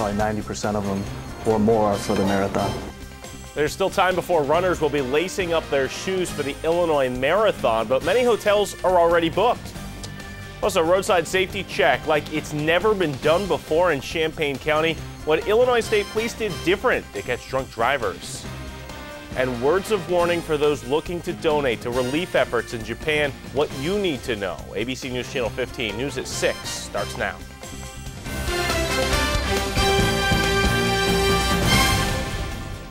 probably 90% of them or more are for the marathon. There's still time before runners will be lacing up their shoes for the Illinois Marathon, but many hotels are already booked. Plus, a roadside safety check like it's never been done before in Champaign County. What Illinois State Police did different to catch drunk drivers. And words of warning for those looking to donate to relief efforts in Japan. What you need to know. ABC News Channel 15, News at 6 starts now.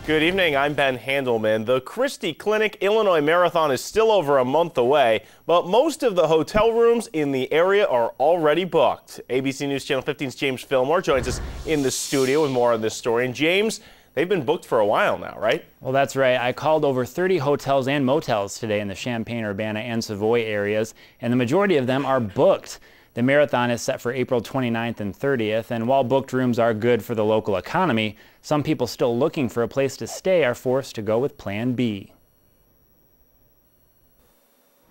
Good evening, I'm Ben Handelman. The Christie Clinic Illinois Marathon is still over a month away, but most of the hotel rooms in the area are already booked. ABC News Channel 15's James Fillmore joins us in the studio with more on this story. And James, they've been booked for a while now, right? Well, that's right. I called over 30 hotels and motels today in the Champaign, Urbana, and Savoy areas, and the majority of them are booked. The marathon is set for April 29th and 30th, and while booked rooms are good for the local economy, some people still looking for a place to stay are forced to go with Plan B.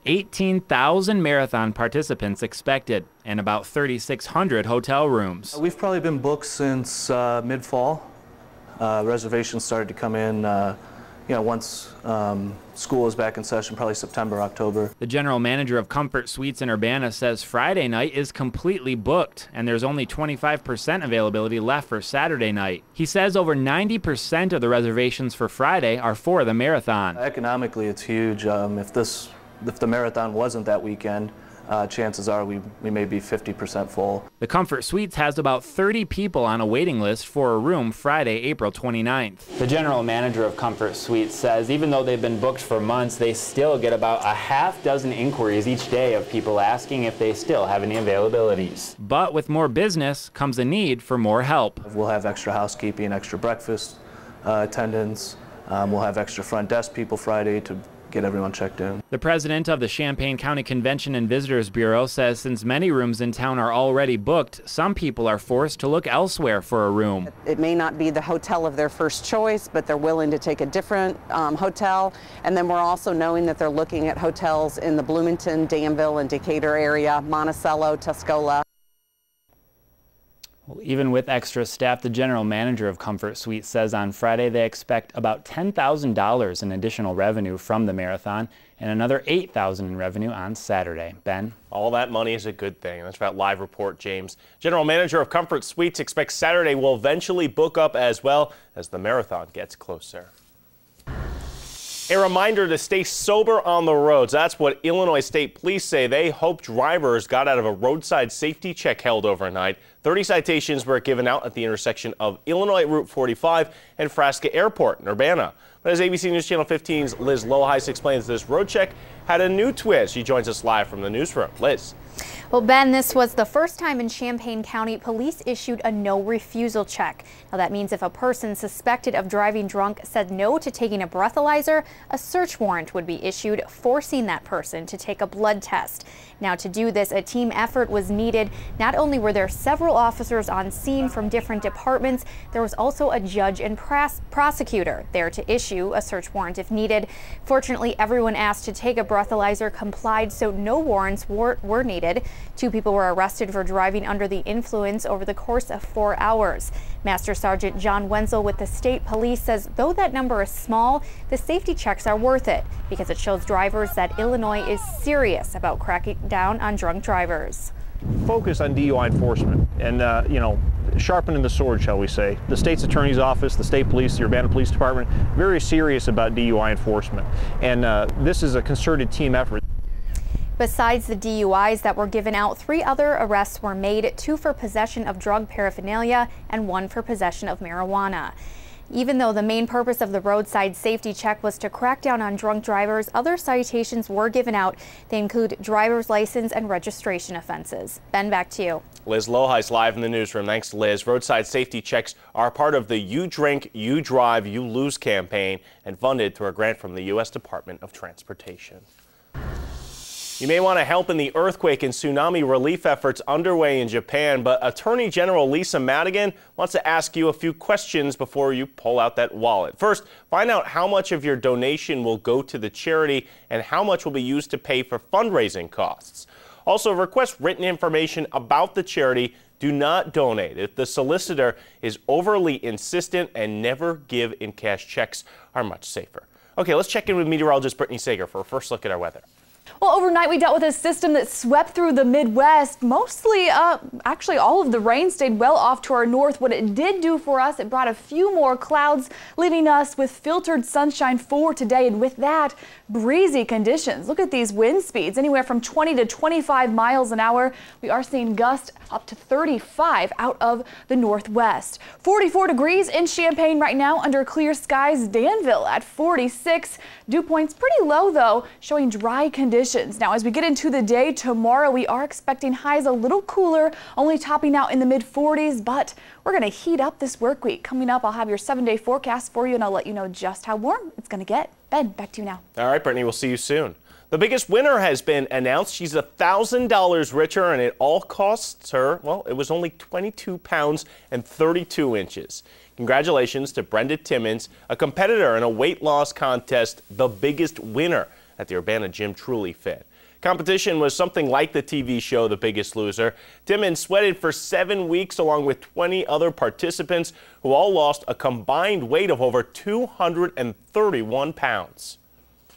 18,000 marathon participants expected, and about 3,600 hotel rooms. We've probably been booked since mid-fall. Reservations started to come in once school is back in session, probably September, October. The general manager of Comfort Suites in Urbana says Friday night is completely booked, and there's only 25% availability left for Saturday night. He says over 90% of the reservations for Friday are for the marathon. Economically, it's huge. If the marathon wasn't that weekend, chances are we may be 50% full. The Comfort Suites has about 30 people on a waiting list for a room Friday, April 29th. The general manager of Comfort Suites says even though they've been booked for months, they still get about a half dozen inquiries each day of people asking if they still have any availabilities. But with more business comes a need for more help. We'll have extra housekeeping, extra breakfast attendants. We'll have extra front desk people Friday to get everyone checked in. The president of the Champaign County Convention and Visitors Bureau says since many rooms in town are already booked, some people are forced to look elsewhere for a room. It may not be the hotel of their first choice, but they're willing to take a different hotel. And then we're also knowing that they're looking at hotels in the Bloomington, Danville, and Decatur area, Monticello, Tuscola. Well, even with extra staff, the general manager of Comfort Suites says on Friday they expect about $10,000 in additional revenue from the marathon and another $8,000 in revenue on Saturday. Ben? All that money is a good thing. That's about live report, James. General manager of Comfort Suites expects Saturday will eventually book up as well as the marathon gets closer. A reminder to stay sober on the roads. That's what Illinois State Police say. They hope drivers got out of a roadside safety check held overnight. 30 citations were given out at the intersection of Illinois Route 45 and Frasca Airport in Urbana. But as ABC News Channel 15's Liz Loheis explains, this road check had a new twist. She joins us live from the newsroom. Liz. Well, Ben, this was the first time in Champaign County police issued a no refusal check. Now that means if a person suspected of driving drunk said no to taking a breathalyzer, a search warrant would be issued, forcing that person to take a blood test. Now to do this, a team effort was needed. Not only were there several officers on scene from different departments, there was also a judge and prosecutor there to issue a search warrant if needed. Fortunately, everyone asked to take a breathalyzer complied, so no warrants were needed. 2 people were arrested for driving under the influence over the course of 4 hours. Master Sergeant John Wenzel with the state police says though that number is small, the safety checks are worth it because it shows drivers that Illinois is serious about cracking down on drunk drivers. Focus on DUI enforcement and, sharpening the sword, shall we say. The state's attorney's office, the state police, the Urbana Police Department, very serious about DUI enforcement. And this is a concerted team effort. Besides the DUIs that were given out, 3 other arrests were made, 2 for possession of drug paraphernalia and 1 for possession of marijuana. Even though the main purpose of the roadside safety check was to crack down on drunk drivers, other citations were given out. They include driver's license and registration offenses. Ben, back to you. Liz Loheis live in the newsroom. Thanks, Liz. Roadside safety checks are part of the You Drink, You Drive, You Lose campaign and funded through a grant from the U.S. Department of Transportation. You may want to help in the earthquake and tsunami relief efforts underway in Japan, but Attorney General Lisa Madigan wants to ask you a few questions before you pull out that wallet. First, find out how much of your donation will go to the charity and how much will be used to pay for fundraising costs. Also, request written information about the charity Do not donate if the solicitor is overly insistent, and never give in cash. Checks are much safer. Okay, let's check in with meteorologist Brittany Sager for a first look at our weather. Well, overnight we dealt with a system that swept through the Midwest. Mostly, actually all of the rain stayed well off to our north. What it did do for us, it brought a few more clouds, leaving us with filtered sunshine for today. And with that, breezy conditions. Look at these wind speeds, anywhere from 20 to 25 miles an hour. We are seeing gusts up to 35 out of the northwest. 44 degrees in Champaign right now under clear skies. Danville at 46. Dew points pretty low though, showing dry conditions. Now, as we get into the day tomorrow, we are expecting highs a little cooler, only topping out in the mid-40s, but we're going to heat up this work week. Coming up, I'll have your 7-day forecast for you, and I'll let you know just how warm it's going to get. Ben, back to you now. All right, Brittany, we'll see you soon. The biggest winner has been announced. She's $1,000 richer, and it all costs her, well, it was only 22 pounds and 32 inches. Congratulations to Brandi Timmons, a competitor in a weight loss contest, the biggest winner at the Urbana Gym Truly Fit. Competition was something like the TV show The Biggest Loser. Timmons sweated for 7 weeks along with 20 other participants who all lost a combined weight of over 231 pounds.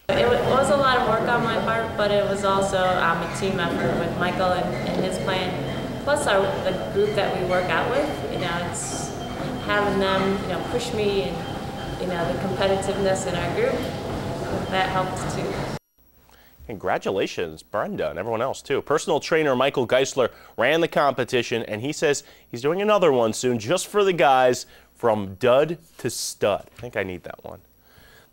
It was a lot of work on my part, but it was also a team effort with Michael and his plan. Plus the group that we work out with, it's having them, push me and, the competitiveness in our group, that helped too. Congratulations, Brenda, and everyone else, too. Personal trainer Michael Geisler ran the competition, and he says he's doing another one soon just for the guys from dud to stud. I think I need that one.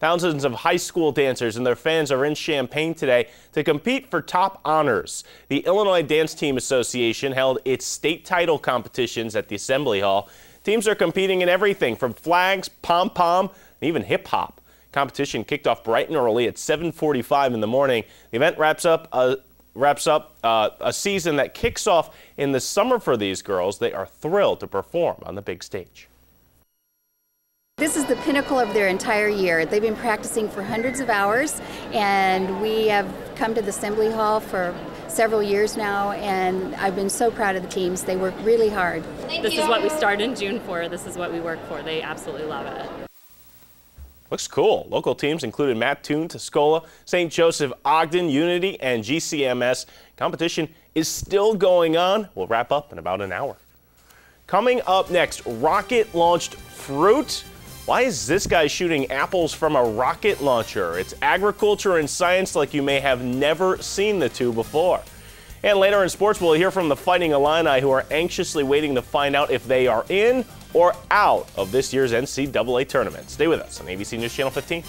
Thousands of high school dancers and their fans are in Champaign today to compete for top honors. The Illinois Dance Team Association held its state title competitions at the Assembly Hall. Teams are competing in everything from flags, pom-pom, and even hip-hop. Competition kicked off bright and early at 7:45 in the morning. The event wraps up a season that kicks off in the summer for these girls. They are thrilled to perform on the big stage. This is the pinnacle of their entire year. They've been practicing for hundreds of hours, and we have come to the Assembly Hall for several years now, and I've been so proud of the teams. They work really hard. This is what we started in June for. This is what we work for. They absolutely love it. Looks cool. Local teams included Mattoon, Tuscola, St. Joseph, Ogden, Unity, and GCMS. Competition is still going on. We'll wrap up in about an hour. Coming up next, rocket-launched fruit. Why is this guy shooting apples from a rocket launcher? It's agriculture and science like you may have never seen the two before. And later in sports, we'll hear from the Fighting Illini, who are anxiously waiting to find out if they are in or out of this year's NCAA tournament. Stay with us on ABC News Channel 15.